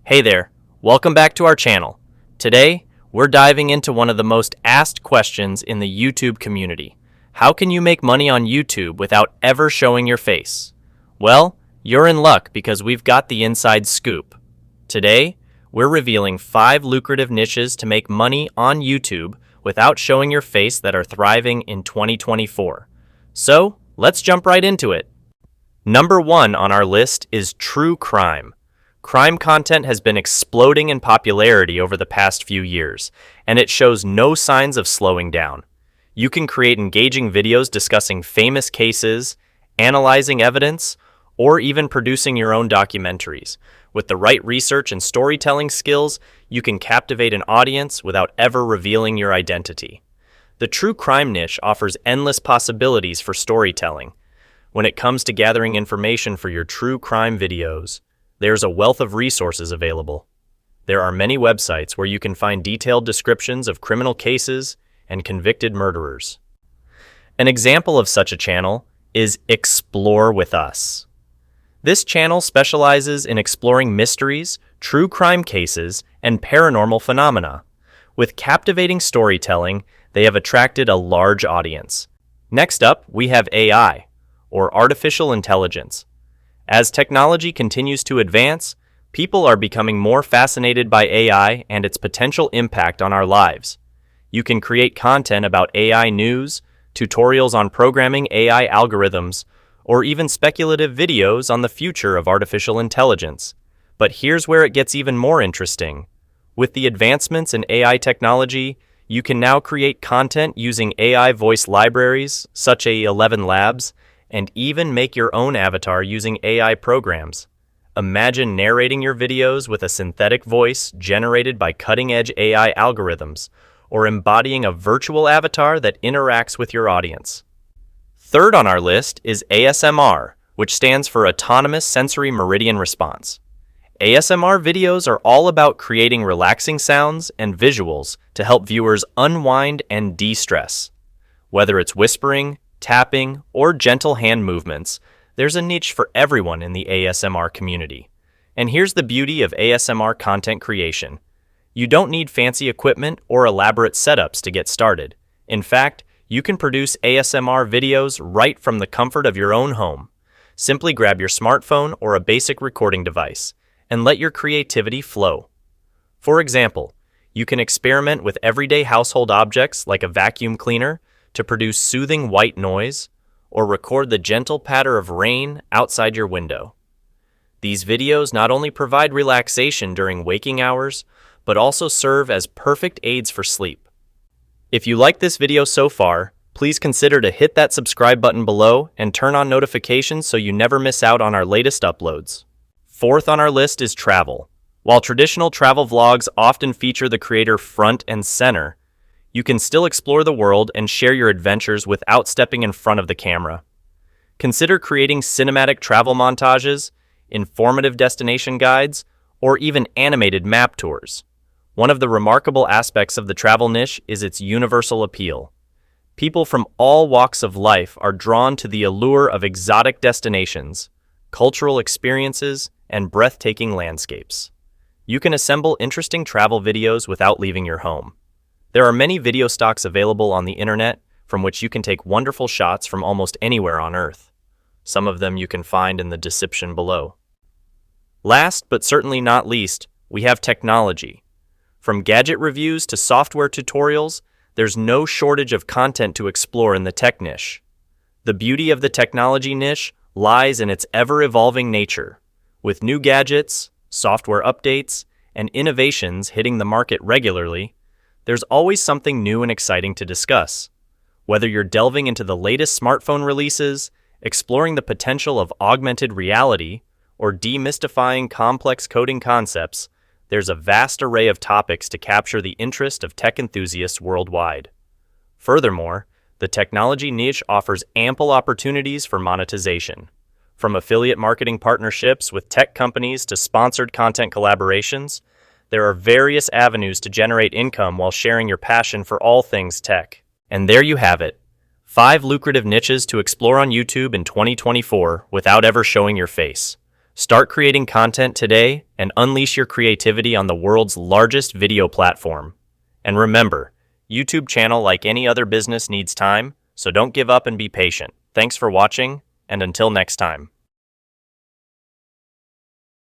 Hey there, welcome back to our channel. Today, we're diving into one of the most asked questions in the YouTube community. How can you make money on YouTube without ever showing your face? Well, you're in luck because we've got the inside scoop. Today, we're revealing 5 lucrative niches to make money on YouTube without showing your face that are thriving in 2024. So, let's jump right into it. Number 1 on our list is true crime. Crime content has been exploding in popularity over the past few years, and it shows no signs of slowing down. You can create engaging videos discussing famous cases, analyzing evidence, or even producing your own documentaries. With the right research and storytelling skills, you can captivate an audience without ever revealing your identity. The true crime niche offers endless possibilities for storytelling. When it comes to gathering information for your true crime videos, there's a wealth of resources available. There are many websites where you can find detailed descriptions of criminal cases and convicted murderers. An example of such a channel is Explore with Us. This channel specializes in exploring mysteries, true crime cases, and paranormal phenomena. With captivating storytelling, they have attracted a large audience. Next up, we have AI, or artificial intelligence. As technology continues to advance, people are becoming more fascinated by AI and its potential impact on our lives. You can create content about AI news, tutorials on programming AI algorithms, or even speculative videos on the future of artificial intelligence. But here's where it gets even more interesting. With the advancements in AI technology, you can now create content using AI voice libraries, such as 11 Labs, and even make your own avatar using AI programs. Imagine narrating your videos with a synthetic voice generated by cutting-edge AI algorithms, or embodying a virtual avatar that interacts with your audience. Third on our list is ASMR, which stands for Autonomous Sensory Meridian Response. ASMR videos are all about creating relaxing sounds and visuals to help viewers unwind and de-stress. Whether it's whispering, tapping, or gentle hand movements, there's a niche for everyone in the ASMR community. And here's the beauty of ASMR content creation. You don't need fancy equipment or elaborate setups to get started. In fact, you can produce ASMR videos right from the comfort of your own home. Simply grab your smartphone or a basic recording device and let your creativity flow. For example, you can experiment with everyday household objects like a vacuum cleaner to produce soothing white noise, or record the gentle patter of rain outside your window. These videos not only provide relaxation during waking hours, but also serve as perfect aids for sleep. If you like this video so far, please consider to hit that subscribe button below and turn on notifications so you never miss out on our latest uploads. Fourth on our list is travel. While traditional travel vlogs often feature the creator front and center, you can still explore the world and share your adventures without stepping in front of the camera. Consider creating cinematic travel montages, informative destination guides, or even animated map tours. One of the remarkable aspects of the travel niche is its universal appeal. People from all walks of life are drawn to the allure of exotic destinations, cultural experiences, and breathtaking landscapes. You can assemble interesting travel videos without leaving your home. There are many video stocks available on the internet from which you can take wonderful shots from almost anywhere on Earth. Some of them you can find in the description below. Last but certainly not least, we have technology. From gadget reviews to software tutorials, there's no shortage of content to explore in the tech niche. The beauty of the technology niche lies in its ever-evolving nature. With new gadgets, software updates, and innovations hitting the market regularly, there's always something new and exciting to discuss. Whether you're delving into the latest smartphone releases, exploring the potential of augmented reality, or demystifying complex coding concepts, there's a vast array of topics to capture the interest of tech enthusiasts worldwide. Furthermore, the technology niche offers ample opportunities for monetization. From affiliate marketing partnerships with tech companies to sponsored content collaborations, there are various avenues to generate income while sharing your passion for all things tech. And there you have it. 5 lucrative niches to explore on YouTube in 2024 without ever showing your face. Start creating content today and unleash your creativity on the world's largest video platform. And remember, YouTube channel, like any other business, needs time, so don't give up and be patient. Thanks for watching, and until next time.